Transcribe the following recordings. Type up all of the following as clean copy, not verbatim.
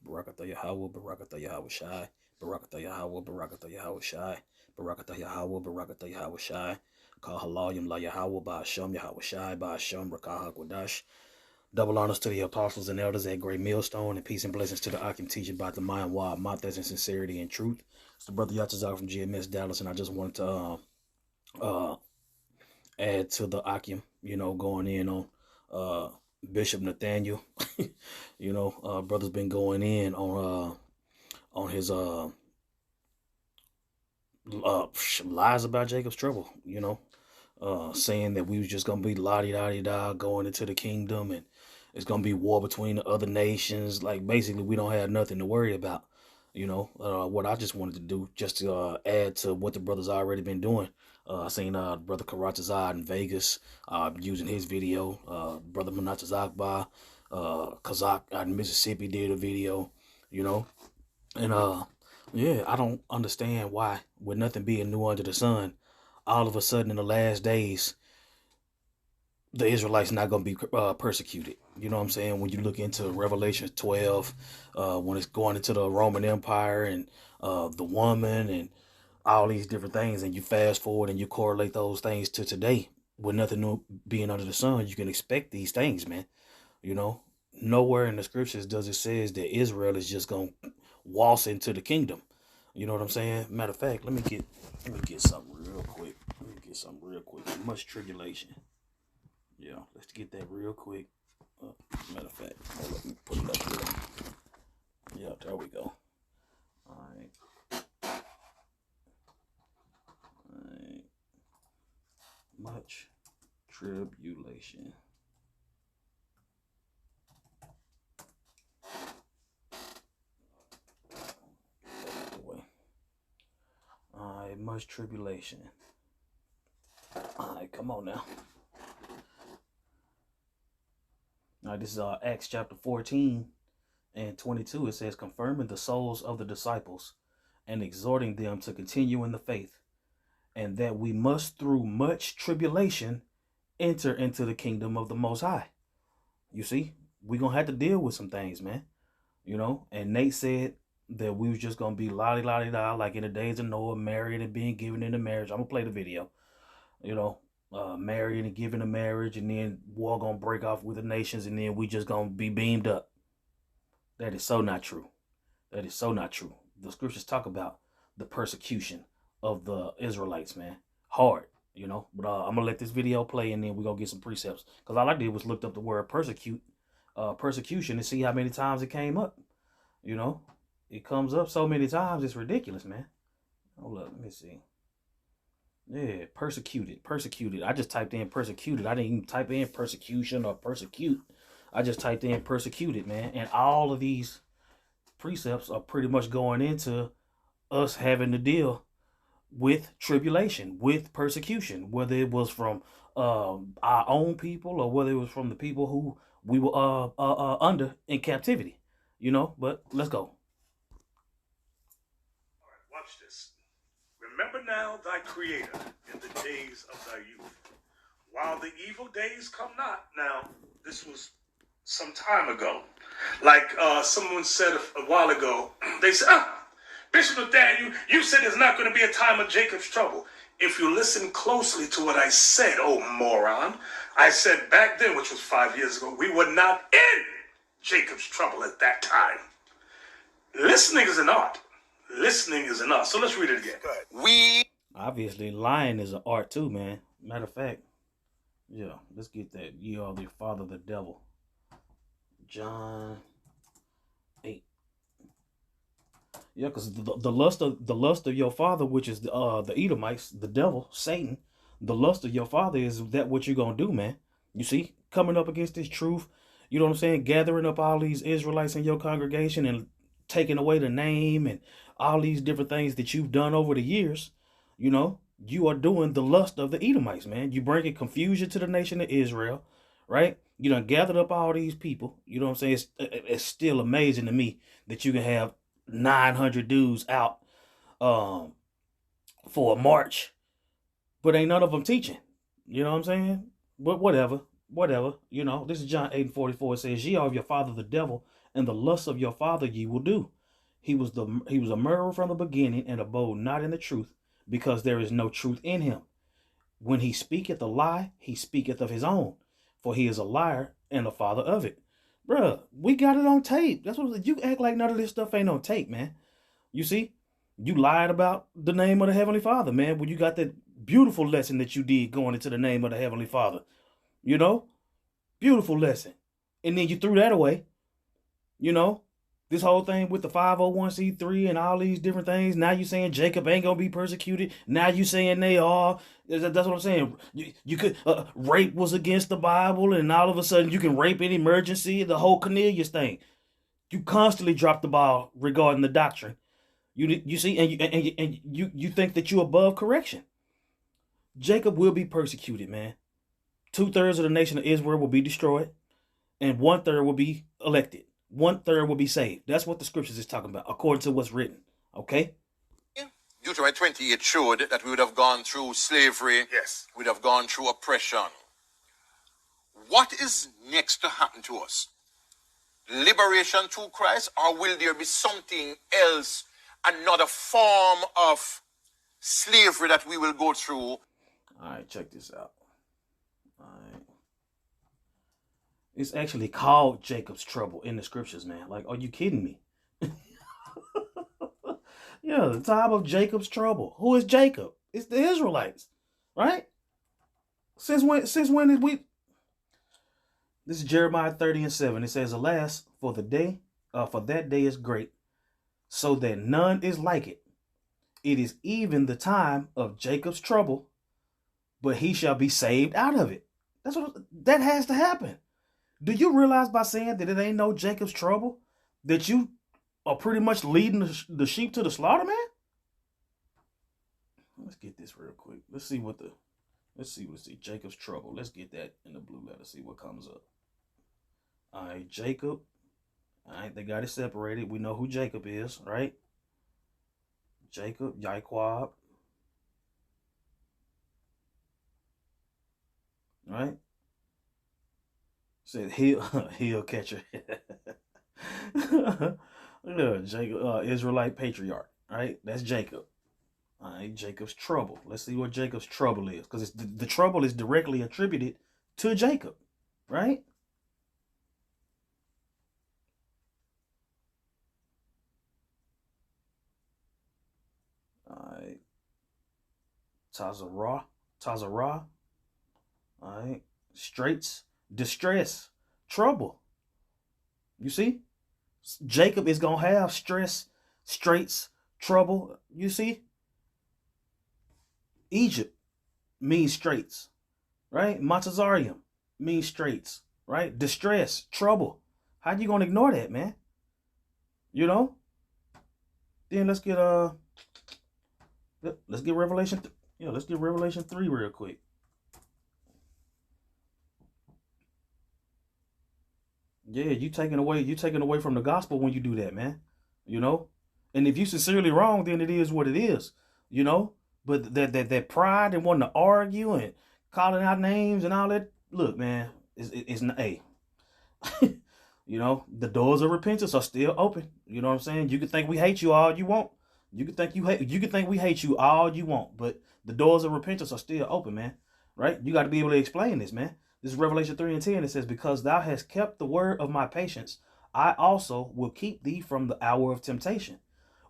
Barakatah Yahweh, Barakatah Yahweh Shai, Barakatah Yahweh, Barakatah Yahweh Shai, Barakatah Yahweh, Barakatah Yahweh Shai, Kal Halayim La Yahweh, Ba'asham Yahweh Shai, Ba'asham Rakah HaKodash. Double honors to the apostles and elders at Great Millstone, and peace and blessings to the Akim teaching about the mind wild Matthes in sincerity and truth. It's the brother Yatazak from GMS Dallas, and I just wanted to add to the Akim, going in on Bishop Nathaniel. Brother's been going in on his lies about Jacob's trouble, saying that we was just gonna be la-di-da-di-da going into the kingdom, and it's gonna be war between the other nations. Like, basically we don't have nothing to worry about. What I just wanted to do, just to add to what the brother's already been doing. I seen brother Karatazad in Vegas using his video. Brother Manatazakba, Kazak out in Mississippi did a video, and yeah, I don't understand why, with nothing being new under the sun, all of a sudden in the last days, the Israelites not going to be persecuted. You know what I'm saying? When you look into Revelation 12, when it's going into the Roman Empire and the woman and all these different things, and you fast forward and you correlate those things to today, with nothing new being under the sun, you can expect these things, man. Nowhere in the scriptures does it says that Israel is just going to waltz into the kingdom. You know what I'm saying? Matter of fact, let me get something real quick. Much tribulation. Yeah, let's get that real quick. Matter of fact, hold up, let me put it up here. Yeah, there we go. All right. Much tribulation. Alright, much tribulation. Alright, come on now. Alright, this is Acts chapter 14 and 22. It says, confirming the souls of the disciples and exhorting them to continue in the faith, and that we must through much tribulation enter into the kingdom of the Most High. You see, we're going to have to deal with some things, man. And Nate said that we was just going to be la-di-la-di-da, like in the days of Noah, married and being given into marriage. I'm going to play the video. Married and given a marriage, and then war going to break off with the nations, and then we just going to be beamed up. That is so not true. That is so not true. The scriptures talk about the persecution of the Israelites, man. Hard, But I'm going to let this video play, and then we're going to get some precepts. Because all I did was look up the word persecution and see how many times it came up. It comes up so many times, it's ridiculous, man. Hold up, let me see. Yeah, persecuted. I just typed in persecuted. I didn't even type in persecution or persecute. I just typed in persecuted, man. And all of these precepts are pretty much going into us having to deal with tribulation, with persecution, whether it was from our own people or whether it was from the people who we were under in captivity. But let's go. Watch this. Remember now thy Creator in the days of thy youth, while the evil days come not. Now, this was some time ago. Like someone said a while ago, they said, Bishop Nathaniel, you said there's not going to be a time of Jacob's trouble. If you listen closely to what I said, oh moron, I said back then, which was 5 years ago, we were not in Jacob's trouble at that time. Listening is an art. Listening is an art. So let's read it again. Obviously, lying is an art too, man. Matter of fact, yeah, let's get that. Ye are the father of the devil. John 8. Yeah, because the lust of your father, which is the Edomites, the devil, Satan, the lust of your father is that what you're gonna do, man. You see, coming up against this truth, you know what I'm saying? Gathering up all these Israelites in your congregation and taking away the name and all these different things that you've done over the years. You are doing the lust of the Edomites, man. You bringing confusion to the nation of Israel, right? You done gathered up all these people. You know what I'm saying? It's still amazing to me that you can have 900 dudes out for a march, but ain't none of them teaching. You know what I'm saying? But whatever. whatever, you know. This is John 8:44. It says, "Ye are of your father the devil, and the lusts of your father ye will do. He was a murderer from the beginning, and abode not in the truth, because there is no truth in him. When he speaketh a lie, he speaketh of his own, for he is a liar and the father of it." Bruh, we got it on tape. That's what you act like none of this stuff ain't on tape, man. You see? You lied about the name of the Heavenly Father, man. When you got that beautiful lesson that you did going into the name of the Heavenly Father. You know? Beautiful lesson. And then you threw that away. You know? This whole thing with the 501c3 and all these different things. Now you saying Jacob ain't gonna be persecuted. Now you saying they are. That's what I'm saying. You could rape was against the Bible, and all of a sudden you can rape in emergency. The whole Cornelius thing. You constantly drop the ball regarding the doctrine. You see, and you think that you're above correction. Jacob will be persecuted, man. 2/3 of the nation of Israel will be destroyed, and 1/3 will be elected. 1/3 will be saved. That's what the scriptures is talking about, according to what's written. Okay? Deuteronomy 28 showed that we would have gone through slavery. Yes. We'd have gone through oppression. What is next to happen to us? Liberation through Christ, or will there be something else, another form of slavery that we will go through? All right, check this out. All right. It's actually called Jacob's trouble in the scriptures, man. Like, are you kidding me? Yeah, the time of Jacob's trouble. Who is Jacob? It's the Israelites, right? Since when did we? This is Jeremiah 30:7. It says, "Alas, for that day is great, so that none is like it. It is even the time of Jacob's trouble, but he shall be saved out of it." That has to happen. Do you realize by saying that it ain't no Jacob's trouble that you are pretty much leading the sheep to the slaughter, man? Let's get this real quick. Let's see what Jacob's trouble. Let's get that in the blue letter. See what comes up. All right, Jacob. All right, they got it separated. We know who Jacob is, right? Jacob, Jaquab. Right? Said heel catcher. Yeah, Jacob, Israelite patriarch. Right? That's Jacob. All right, Jacob's trouble. Let's see what Jacob's trouble is, because the trouble is directly attributed to Jacob, right? All right, Tazarah. All right, straits, distress, trouble. You see, Jacob is gonna have stress, straits, trouble. You see, Egypt means straits, right? Montazarium means straits, right? Distress, trouble. How you gonna ignore that, man? You know. Then let's get Revelation. Let's get Revelation 3 real quick. Yeah, you taking away from the gospel when you do that, man. You know? And if you sincerely wrong, then it is what it is. You know? But that pride and wanting to argue and calling out names and all that, look, man, it's not a. You know, the doors of repentance are still open. You know what I'm saying? You can think we hate you all you want. You can think we hate you all you want, but the doors of repentance are still open, man. Right? You got to be able to explain this, man. This is Revelation 3:10. It says, "Because thou hast kept the word of my patience, I also will keep thee from the hour of temptation,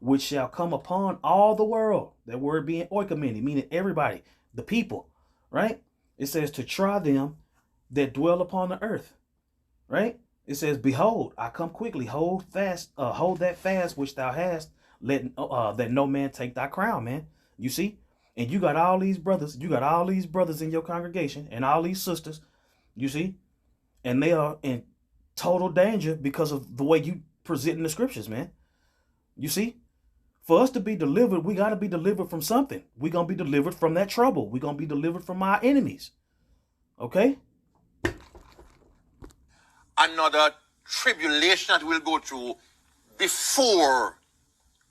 which shall come upon all the world." That word being oikomene, meaning everybody, the people, right? It says to try them that dwell upon the earth, right? It says, "Behold, I come quickly. Hold that fast which thou hast. Let that no man take thy crown," man. You see, and you got all these brothers in your congregation and all these sisters. You see, and they are in total danger because of the way you present in the scriptures, man. You see, for us to be delivered, we got to be delivered from something. We're going to be delivered from that trouble. We're going to be delivered from our enemies. Okay? Another tribulation that we'll go through before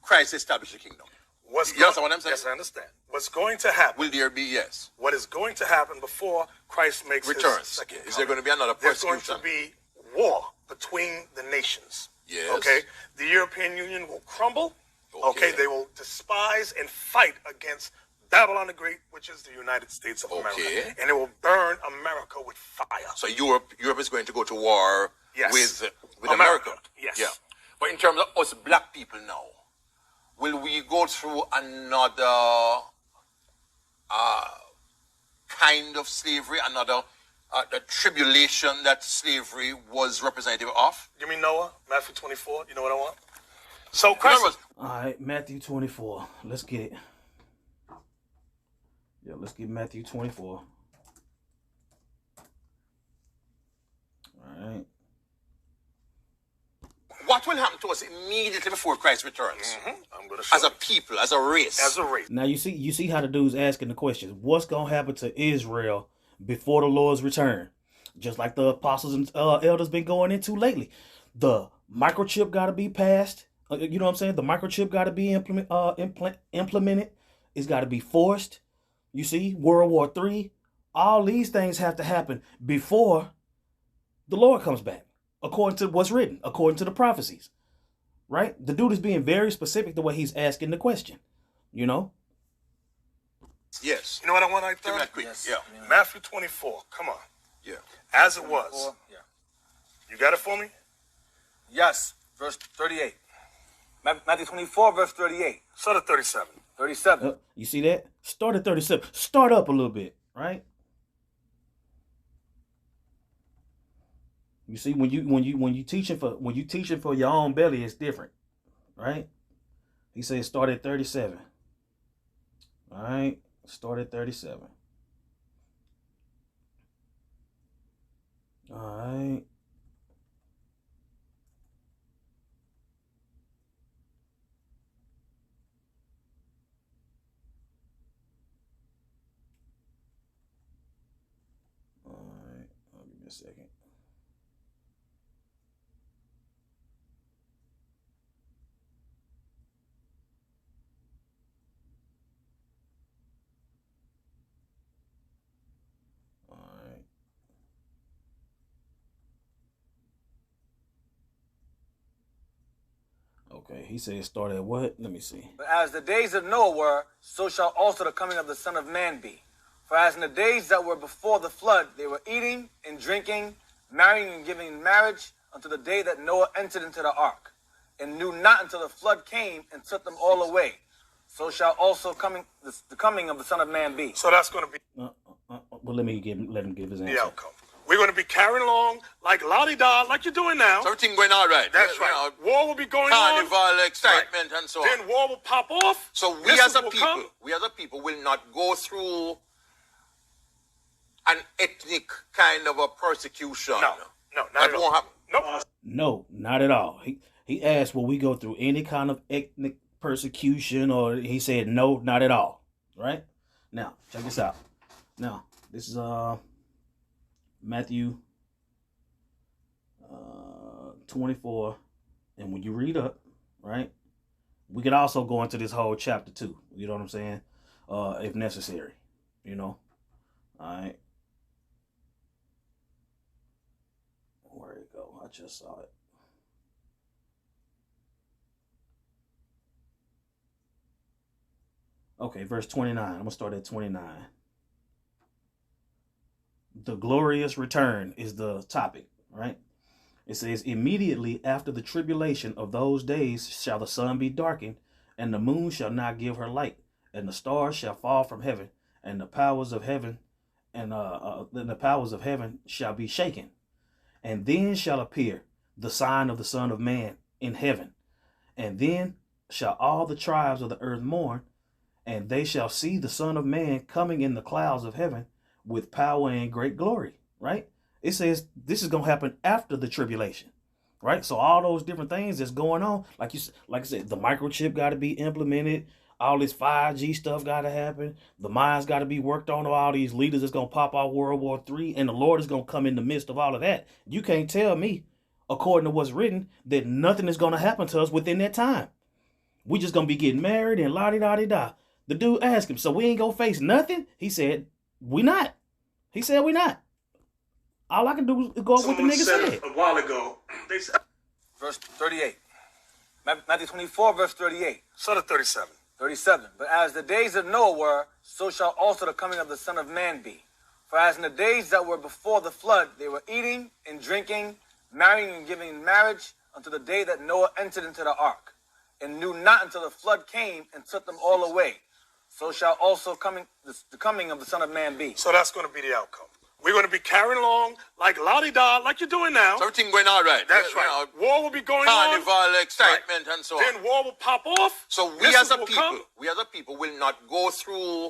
Christ established the kingdom. What's You understand what I'm saying? Yes, I understand. What's going to happen? Will there be, yes, What is going to happen before Christ makes his returns? second Is there coming? going to be another There's persecution? going to be war between the nations. Yes. Okay. The European Union will crumble. Okay. They will despise and fight against Babylon the Great, which is the United States of America, and it will burn America with fire. So Europe is going to go to war Yes. with America. Yes. Yeah. But in terms of us black people now, will we go through another kind of slavery, another the tribulation that slavery was representative of? Give me Noah, Matthew 24. You know what I want? So Christ. All right, Matthew 24. Let's get it. Yeah, let's get Matthew 24. All right. What will happen to us immediately before Christ returns? I'm going to show As a people, as a race. as a race. Now you see how the dude's asking the questions. What's gonna happen to Israel before the Lord's return? Just like the apostles and elders been going into lately. The microchip got to be passed. You know what I'm saying? The microchip got to be implemented. It's got to be forced. You see, World War III. All these things have to happen before the Lord comes back, according to what's written, according to the prophecies. Right? The dude is being very specific the way he's asking the question. You know? Yes. You know what I want right Give me there? that quick. Yes. Yeah. Matthew 24. Come on. Yeah. As it was. Yeah. You got it for me? Yes. Verse 38. Matthew 24, verse 38. Start at 37. 37. You see that? Start at 37. Start up a little bit, right? You see, when you teaching for your own belly, it's different, right? He says start at 37. All right, start at 37. All right. Give me a second. All right. Okay, he said start at what? Let me see. But as the days of Noah were, so shall also the coming of the Son of Man be. For as in the days that were before the flood, they were eating and drinking, marrying and giving in marriage, until the day that Noah entered into the ark, and knew not until the flood came and took them all away. So shall also the coming of the Son of Man be. So that's going to be Well, let him give his answer. the outcome. We're going to be carrying along like la-di-da, like you're doing now. So everything going all right. That's You right. know, War will be going carnival, on. excitement, and so on. Then war will pop off. So we Missiles as a will people, come. will not go through an ethnic kind of a persecution. No, not That at all. won't happen. Nope. No, not at all. He asked, will we go through any kind of ethnic persecution, or he said no, not at all. Right? Now, check this out. Now, this is Matthew 24, and when you read up, right, we could also go into this whole chapter too. You know what I'm saying? If necessary, you know. All right. Where'd it go? I just saw it. Okay, verse 29. I'm gonna start at 29. The glorious return is the topic, right? It says, immediately after the tribulation of those days shall the sun be darkened, and the moon shall not give her light, and the stars shall fall from heaven, and the powers of heaven shall be shaken. And then shall appear the sign of the Son of Man in heaven. And then shall all the tribes of the earth mourn, and they shall see the Son of Man coming in the clouds of heaven with power and great glory, right? It says this is going to happen after the tribulation, right? So all those different things that's going on, like I said, the microchip got to be implemented. All this 5G stuff got to happen. The minds got to be worked on. All these leaders that's going to pop out World War III, and the Lord is going to come in the midst of all of that. You can't tell me, according to what's written, that nothing is going to happen to us within that time. We just going to be getting married and la-di-da-di-da. The dude asked him, so we ain't gonna face nothing? He said, we not. He said, we not. All I can do is go with what the nigga said. A while ago, they said, Verse 38. Matthew 24, verse 38. Son of 37. 37. But as the days of Noah were, so shall also the coming of the Son of Man be. For as in the days that were before the flood, they were eating and drinking, marrying and giving in marriage, until the day that Noah entered into the ark, and knew not until the flood came and took them all away. So shall also the coming of the Son of Man be. So that's going to be the outcome. We're going to be carrying along like la-di-da, like you're doing now. So everything going all right. That's right. War will be going Carnival, on. excitement, and so on. Then war will pop off. So we as a people will not go through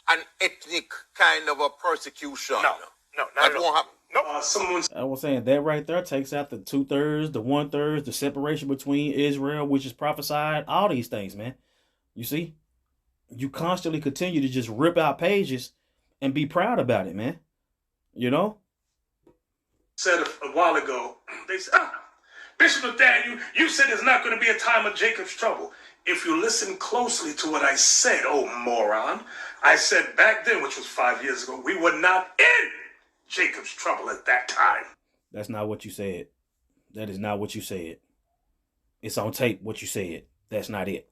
an ethnic kind of a persecution. No, that won't happen. Nope. I was saying that right there takes out the 2/3, the 1/3, the separation between Israel, which is prophesied, all these things, man. You see? You constantly continue to just rip out pages and be proud about it, man. You know? Said a while ago, they said, Bishop Nathaniel, you said there's not going to be a time of Jacob's trouble. If you listen closely to what I said, oh moron, I said back then, which was 5 years ago, we were not in Jacob's trouble at that time. That's not what you said. That is not what you said. It's on tape what you said. That's not it.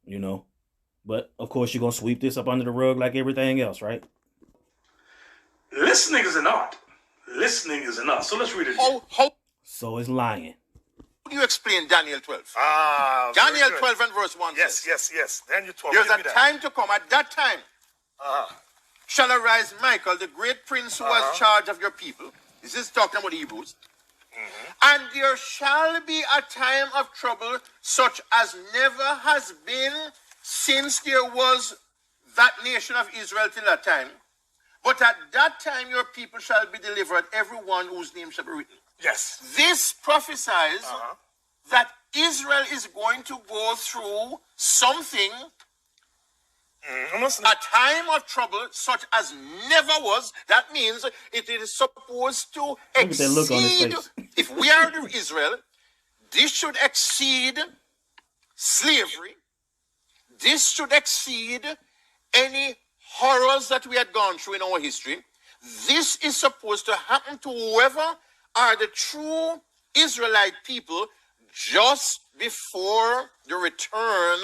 You know? But, of course, you're going to sweep this up under the rug like everything else, right? Listening is an art. Listening is an art. So let's read it again. So it's lying. How do you explain Daniel 12? Daniel 12 and verse 1 Yes. Daniel 12. There's a time to come. At that time shall arise Michael, the great prince who has charge of your people. This is talking about Hebrews. And there shall be a time of trouble such as never has been since there was that nation of Israel till that time. But at that time your people shall be delivered, everyone whose name shall be written. Yes. This prophesies that Israel is going to go through something, a time of trouble such as never was. That means it is supposed to exceed. Look on his face. If we are Israel, this should exceed slavery. This should exceed any horrors that we had gone through in our history. This is supposed to happen to whoever are the true Israelite people just before the return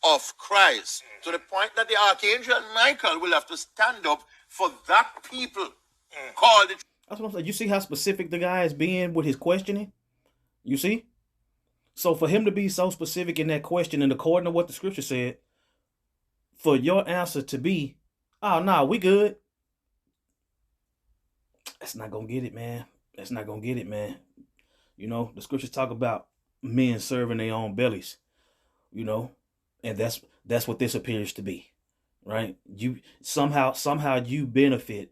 of Christ. To the point that the archangel Michael will have to stand up for that people called the. That's what I'm saying. You see how specific the guy is being with his questioning? You see? So for him to be so specific in that question, and according to what the scripture said, for your answer to be, oh, no, we good. That's not going to get it, man. That's not going to get it, man. You know, the scriptures talk about men serving their own bellies, you know, and that's what this appears to be, right? You somehow you benefit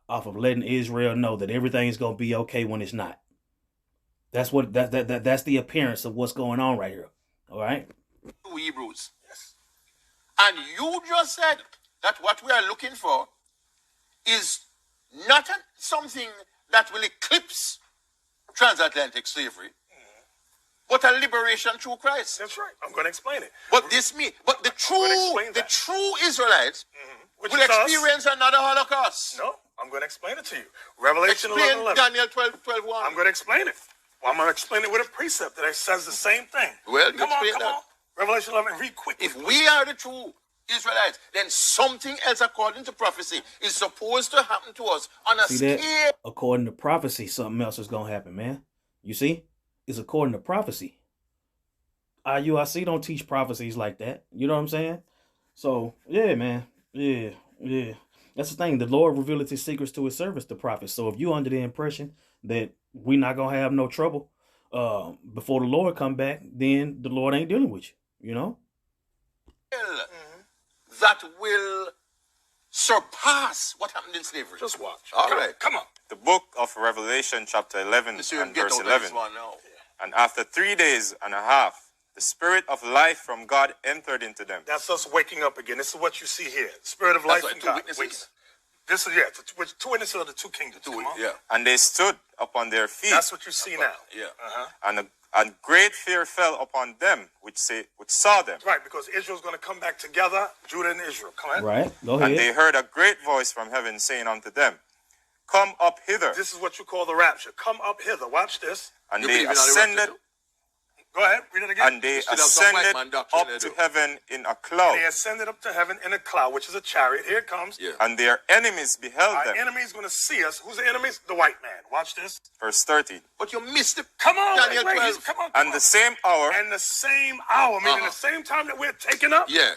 off of letting Israel know that everything is going to be okay when it's not. That's what that's the appearance of what's going on right here. All right. Hebrews. Yes. And you just said that what we are looking for is not something that will eclipse transatlantic slavery, but a liberation through Christ. That's right. I'm going to explain it. But the true Israelites will experience another Holocaust. No, I'm going to explain it to you. Revelation 11:11. Daniel 12:1. I'm going to explain it. Well, I'm going to explain it with a precept that says the same thing. Well, come on. Revelation 11, read quickly. If we are the true Israelites, then something else according to prophecy is supposed to happen to us on a scale. That? According to prophecy, something else is going to happen, man. You see? It's according to prophecy. IUIC don't teach prophecies like that. You know what I'm saying? So, yeah, man. Yeah. That's the thing. The Lord revealed his secrets to his servants, the prophets. So if you're under the impression that we're not going to have no trouble before the Lord come back, then the Lord ain't dealing with you know? That will surpass what happened in slavery. Just watch. All right. Come on. The book of Revelation, chapter 11 and verse 11. And after 3 days and a half, the spirit of life from God entered into them. That's us waking up again. This is what you see here. Spirit of life from God. This is, two witnesses of the two kingdoms. Yeah. And they stood upon their feet. That's what you see now. Yeah. And And great fear fell upon them which saw them. Right, because Israel's going to come back together, Judah and Israel. Come on. Right. Go ahead. And they heard a great voice from heaven saying unto them, Come up hither. This is what you call the rapture. Come up hither. Watch this. And they ascended. Go ahead, read it again. And they ascended up to heaven in a cloud. They ascended up to heaven in a cloud, which is a chariot. Here it comes. Yeah. And their enemies beheld Our them. enemies going to see us. Who's the enemies? The white man. Watch this. Verse 30. But you missed it. Come on, Daniel wait, 12. come on. And the same hour And the same hour, meaning the same time that we're taken up, Yeah.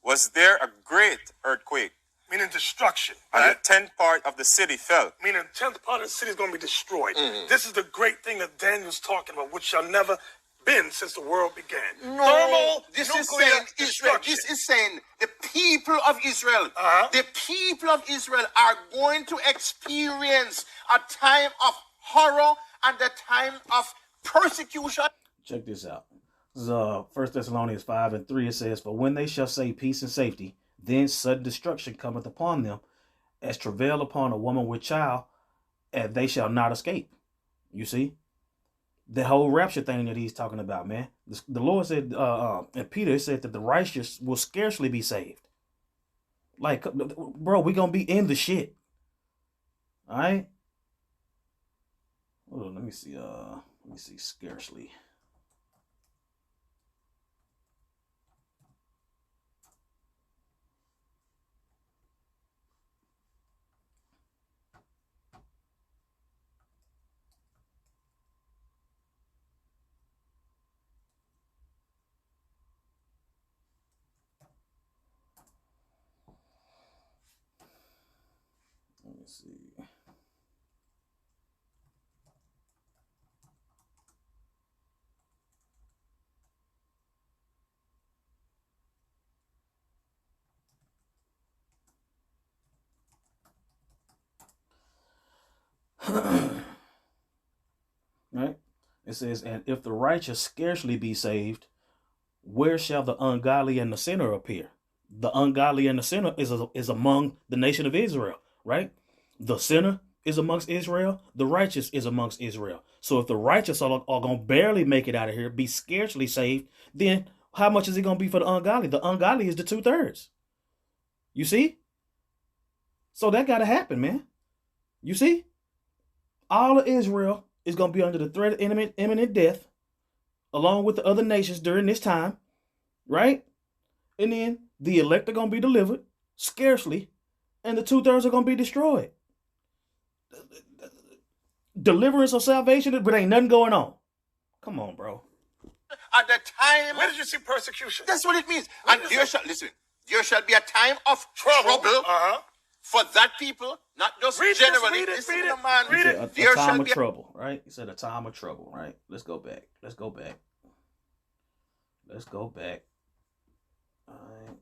was there a great earthquake, meaning destruction. and Right? the 10th part of the city fell. Meaning the 10th part of the city is going to be destroyed. This is the great thing that Daniel's talking about, which shall never been since the world began. No, this is nuclear saying Israel. destruction. This is saying the people of Israel. The people of Israel are going to experience a time of horror and a time of persecution. Check this out. This is 1 Thessalonians 5:3. It says, For when they shall say peace and safety, then sudden destruction cometh upon them, as travail upon a woman with child, and they shall not escape. You see? The whole rapture thing that he's talking about, man. The Lord said, and Peter said that the righteous will scarcely be saved. Like, bro, we're going to be in the shit. All right? Oh, let me see, scarcely. Let me see. Right? It says, and if the righteous scarcely be saved, where shall the ungodly and the sinner appear? The ungodly and the sinner is among the nation of Israel, right? The sinner is amongst Israel. The righteous is amongst Israel. So if the righteous are going to barely make it out of here, be scarcely saved, then how much is it going to be for the ungodly? The ungodly is the 2/3. You see? So that got to happen, man. You see? All of Israel is going to be under the threat of imminent death, along with the other nations during this time, right? And then the elect are going to be delivered, scarcely, and the 2/3 are going to be destroyed. Deliverance or salvation, but ain't nothing going on. Come on, bro. At the time, Where did you see persecution? that's what it means. And there shall be a time of trouble for that people, not just Read this, generally. read it, Listen, read it, man. read it. A There time shall of be a trouble, right? He said a time of trouble, right? Let's go back. All right.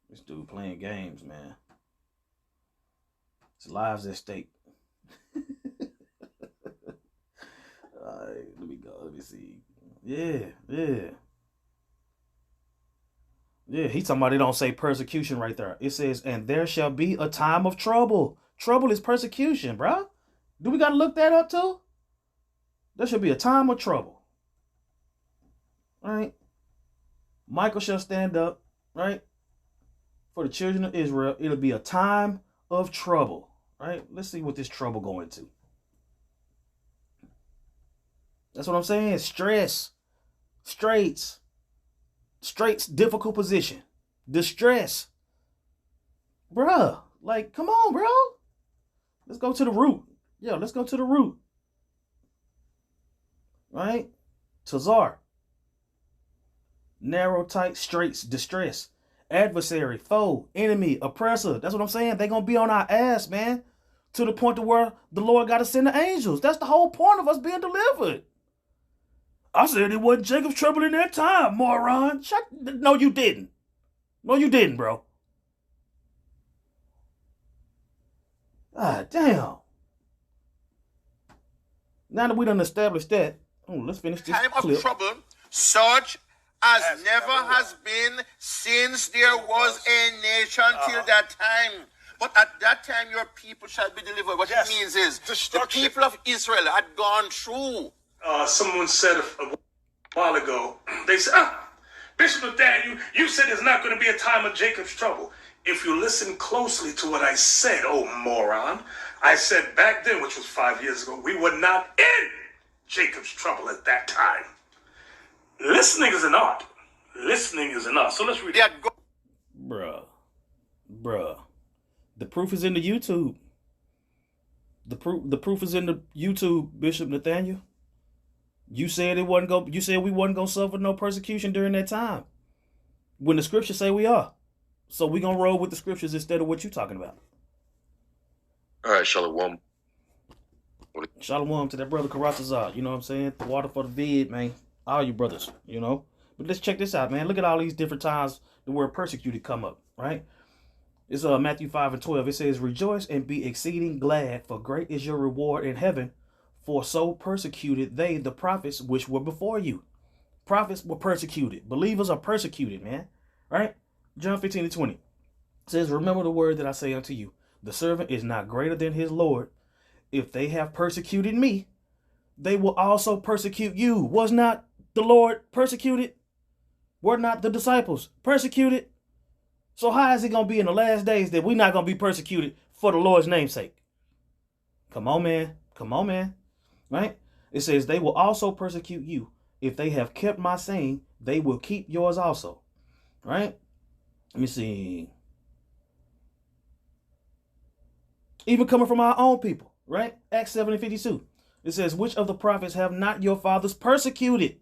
This dude playing games, man. His lives at stake. All right, let me go. Let me see. Yeah. He talking about it don't say persecution right there. It says, and there shall be a time of trouble. Trouble is persecution, bro. Do we got to look that up too? There should be a time of trouble. All right. Michael shall stand up, right? For the children of Israel, it'll be a time of trouble, right? Let's see what this trouble going to. That's what I'm saying. Stress, straits, difficult position, distress. Bruh, like, come on, bro. Let's go to the root. Yeah, let's go to the root. Right? Tazar. Narrow, tight, straits, distress. Adversary, foe, enemy, oppressor. That's what I'm saying. They're going to be on our ass, man. To the point to where the Lord got to send the angels. That's the whole point of us being delivered. I said it wasn't Jacob's trouble in that time, moron. No, you didn't. No, you didn't, bro. Ah, damn. Now that we done established that, let's finish this time clip. of trouble, such as never has been since there was a nation till that time. But at that time, your people shall be delivered. What it means is destruction. The people of Israel had gone through. Someone said a while ago, they said, Bishop Nathaniel, you said there's not going to be a time of Jacob's trouble. If you listen closely to what I said, oh moron, I said back then, which was 5 years ago, we were not in Jacob's trouble at that time. Listening is an art. Listening is an art. So let's read it. Bruh. The proof is in the YouTube. The proof is in the YouTube, Bishop Nathaniel. You said we wasn't gonna suffer no persecution during that time. When the scriptures say we are. So we gonna roll with the scriptures instead of what you talking about. All right, Shalom. Shalom to that brother Karatazar. You know what I'm saying? The water for the vid, man. All you brothers, you know. But let's check this out, man. Look at all these different times the word persecuted come up, right? It's Matthew 5:12. It says, rejoice and be exceeding glad, for great is your reward in heaven. For so persecuted they the prophets which were before you. Prophets were persecuted. Believers are persecuted, man. Right? John 15:20. It says, remember the word that I say unto you. The servant is not greater than his Lord. If they have persecuted me, they will also persecute you. Was not the Lord persecuted? Were not the disciples persecuted? So how is it going to be in the last days that we're not going to be persecuted for the Lord's name's sake? Come on, man. Come on, man. Right? It says they will also persecute you. If they have kept my saying, they will keep yours also. Right? Let me see. Even coming from our own people. Right? Acts 7:52. It says, which of the prophets have not your fathers persecuted?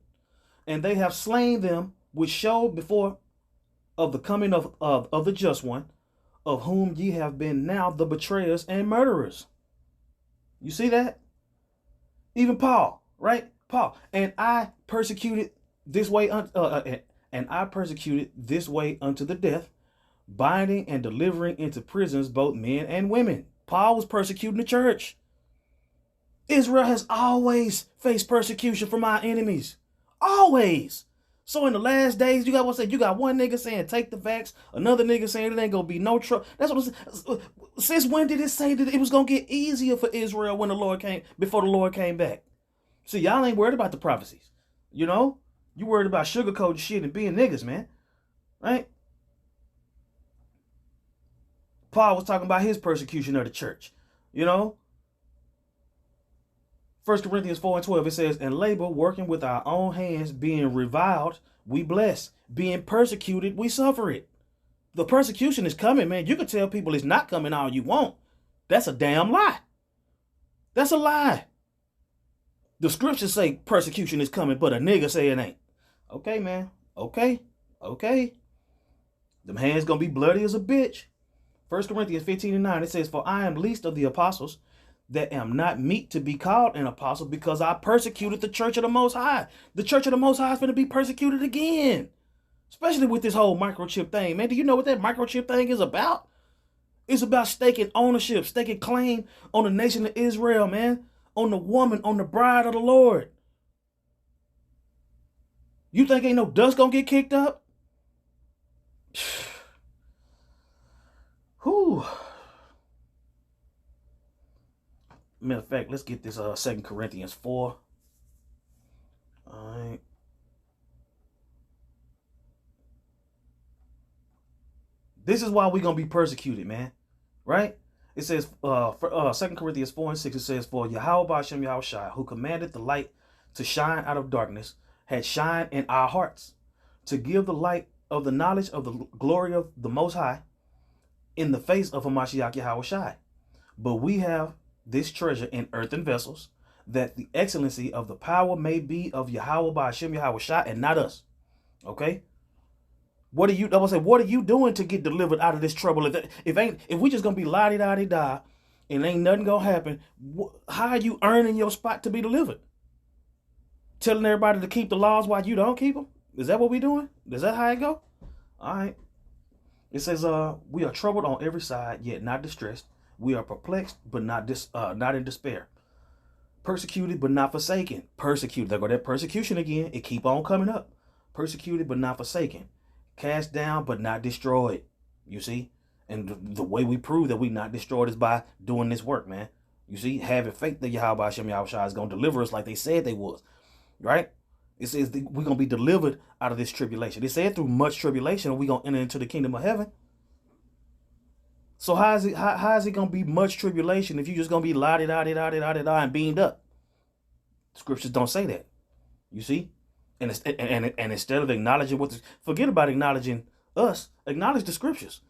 And they have slain them, which showed before of the coming of the just one, of whom ye have been now the betrayers and murderers. You see that? Even Paul, right? Paul. And I persecuted this way unto the death, binding and delivering into prisons both men and women. Paul was persecuting the church. Israel has always faced persecution from our enemies. Always. So in the last days, you got one nigga saying take the vax, another nigga saying it ain't gonna be no trouble. That's what since when did it say that it was gonna get easier for Israel when before the Lord came back? See, y'all ain't worried about the prophecies. You know? You worried about sugarcoating shit and being niggas, man. Right? Paul was talking about his persecution of the church. You know? 1 Corinthians 4:12, it says, and labor, working with our own hands, being reviled, we bless. Being persecuted, we suffer it. The persecution is coming, man. You can tell people it's not coming all you want. That's a damn lie. That's a lie. The scriptures say persecution is coming, but a nigga say it ain't. Okay, man. Okay. Them hands gonna be bloody as a bitch. 1 Corinthians 15:9, it says, for I am least of the apostles, that am not meet to be called an apostle, because I persecuted the church of the Most High. The church of the Most High is going to be persecuted again. Especially with this whole microchip thing. Man, do you know what that microchip thing is about? It's about staking ownership, staking claim on the nation of Israel, man. On the woman, on the bride of the Lord. You think ain't no dust going to get kicked up? Whew. Matter of fact, let's get this 2 Corinthians 4. All right. This is why we're going to be persecuted, man. Right? It says, 2 Corinthians 4:6, it says, for Yahweh Ba'ashem Yahushua, who commanded the light to shine out of darkness, had shined in our hearts, to give the light of the knowledge of the glory of the Most High in the face of Hamashiach Yahushua. But we have this treasure in earthen vessels, that the excellency of the power may be of Yahweh Ba'ashem Yahushua and not us. Okay? What are you doing to get delivered out of this trouble? If we just gonna be la-di-da-di-da and ain't nothing gonna happen, how are you earning your spot to be delivered? Telling everybody to keep the laws while you don't keep them? Is that what we doing? Is that how it go? All right. It says, we are troubled on every side, yet not distressed. We are perplexed, but not in despair. Persecuted, but not forsaken. Persecuted. There go that persecution again. It keep on coming up. Persecuted, but not forsaken. Cast down, but not destroyed. You see? And the way we prove that we not destroyed is by doing this work, man. You see, having faith that Yahweh Hashem Yahushua is going to deliver us like they said they was, right? It says we're going to be delivered out of this tribulation. It said through much tribulation we're going to enter into the kingdom of heaven. So how is it going to be much tribulation if you just going to be la-di-da-di-da-di-da-di-da and beamed up? Scriptures don't say that. You see? And instead of acknowledging forget about acknowledging us, acknowledge the scriptures.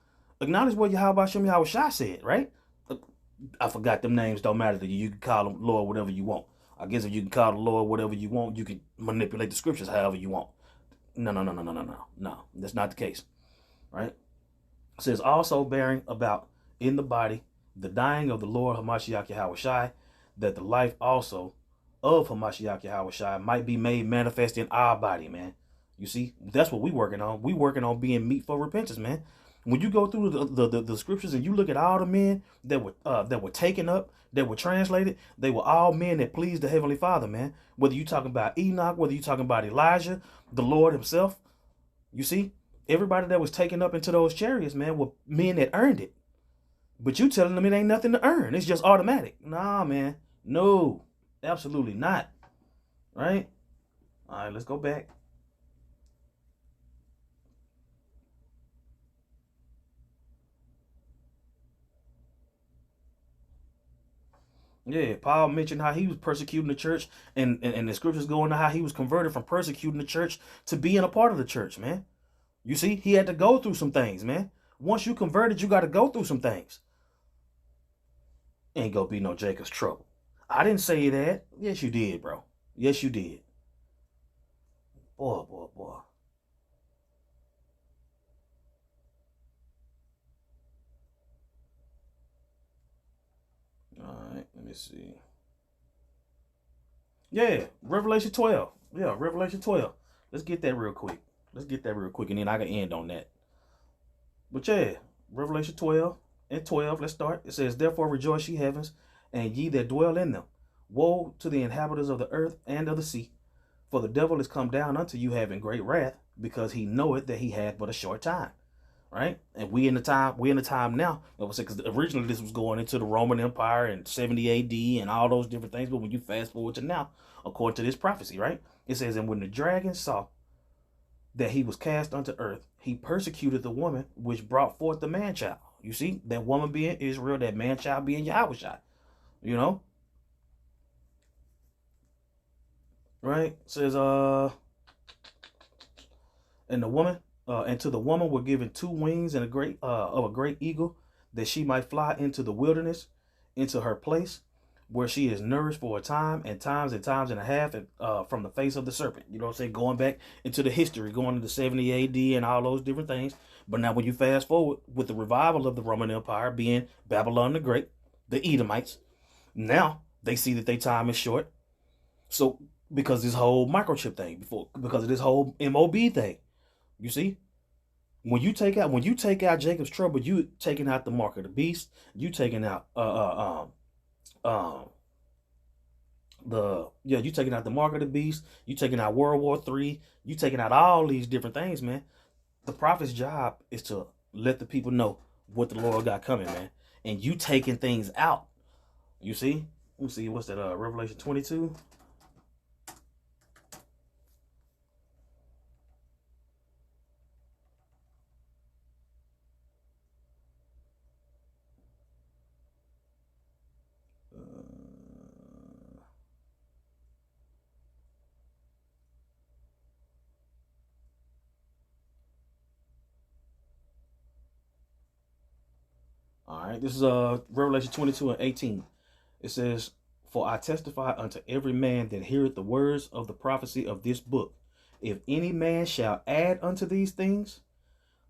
Acknowledge what Yahweh Hashem Yahushua said, right? I forgot them names, don't matter to you. You can call them Lord whatever you want. I guess if you can call the Lord whatever you want, you can manipulate the scriptures however you want. No, that's not the case, right? It says also bearing about in the body the dying of the Lord Hamashiach Yahushua, that the life also of Hamashiach Yahushua might be made manifest in our body, man. You see, that's what we working on. We working on being meet for repentance, man. When you go through the scriptures and you look at all the men that were taken up, that were translated, they were all men that pleased the Heavenly Father, man. Whether you talking about Enoch, whether you talking about Elijah, the Lord himself, you see, everybody that was taken up into those chariots, man, were men that earned it. But you telling them it ain't nothing to earn. It's just automatic. Nah, man. No, absolutely not. Right? All right, let's go back. Yeah, Paul mentioned how he was persecuting the church, and the scriptures go into how he was converted from persecuting the church to being a part of the church, man. You see, he had to go through some things, man. Once you converted, you got to go through some things. Ain't gonna be no Jacob's trouble. I didn't say that. Yes, you did, bro. Yes, you did. Boy. All right, let me see. Yeah, Revelation 12. Yeah, Revelation 12. Let's get that real quick. And then I can end on that. But yeah, Revelation 12 and 12, let's start. It says, therefore rejoice, ye heavens, and ye that dwell in them. Woe to the inhabitants of the earth and of the sea, for the devil is come down unto you having great wrath, because he knoweth that he hath but a short time. Right? And we in the time now. Because originally this was going into the Roman Empire in 70 AD and all those different things. But when you fast forward to now, according to this prophecy, right? It says, and when the dragon saw that he was cast unto earth, he persecuted the woman which brought forth the man-child. You see, that woman being Israel, that man-child being Yahushua. You know? Right? It says, and the woman, and to the woman were given 2 wings and of a great eagle, that she might fly into the wilderness, into her place, where she is nourished for a time and times and a half from the face of the serpent. You know what I'm saying? Going back into the history, going into 70 AD and all those different things. But now when you fast forward with the revival of the Roman Empire being Babylon the Great, the Edomites, now they see that their time is short. So because this whole microchip thing, because of this whole MOB thing, you see, when you take out Jacob's trouble, you taking out the mark of the beast, you taking out you taking out the mark of the beast, you taking out World War III, you taking out all these different things, man. The prophet's job is to let the people know what the Lord got coming, man. And you taking things out. You see? Let me see, what's that? Revelation 22. All right, this is Revelation 22 and 18. It says, for I testify unto every man that heareth the words of the prophecy of this book. If any man shall add unto these things,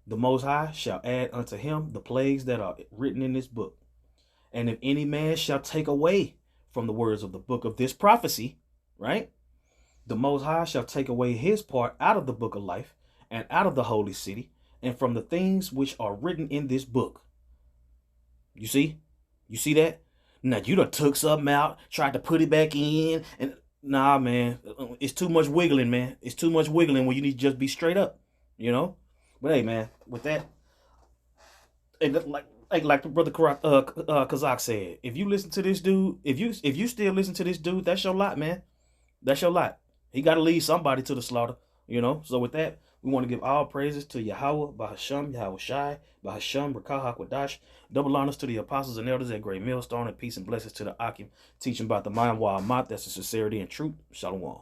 the Most High shall add unto him the plagues that are written in this book. And if any man shall take away from the words of the book of this prophecy, right, the Most High shall take away his part out of the book of life and out of the holy city and from the things which are written in this book. You see? You see that? Now, you done took something out, tried to put it back in, and nah, man, it's too much wiggling, man. It's too much wiggling when you need to just be straight up, you know? But hey, man, with that, like the brother Kazak said, if you listen to this dude, if you still listen to this dude, that's your lot, man. That's your lot. He got to lead somebody to the slaughter, you know. So with that, we want to give all praises to Yahweh, Bahasham, Yahweh Shai, Bahasham, Rakah HaKodash. Double honors to the apostles and elders at Great Millstone, and peace and blessings to the Akim, teaching about the Mayim Wa'amat, that's the sincerity and truth. Shalom.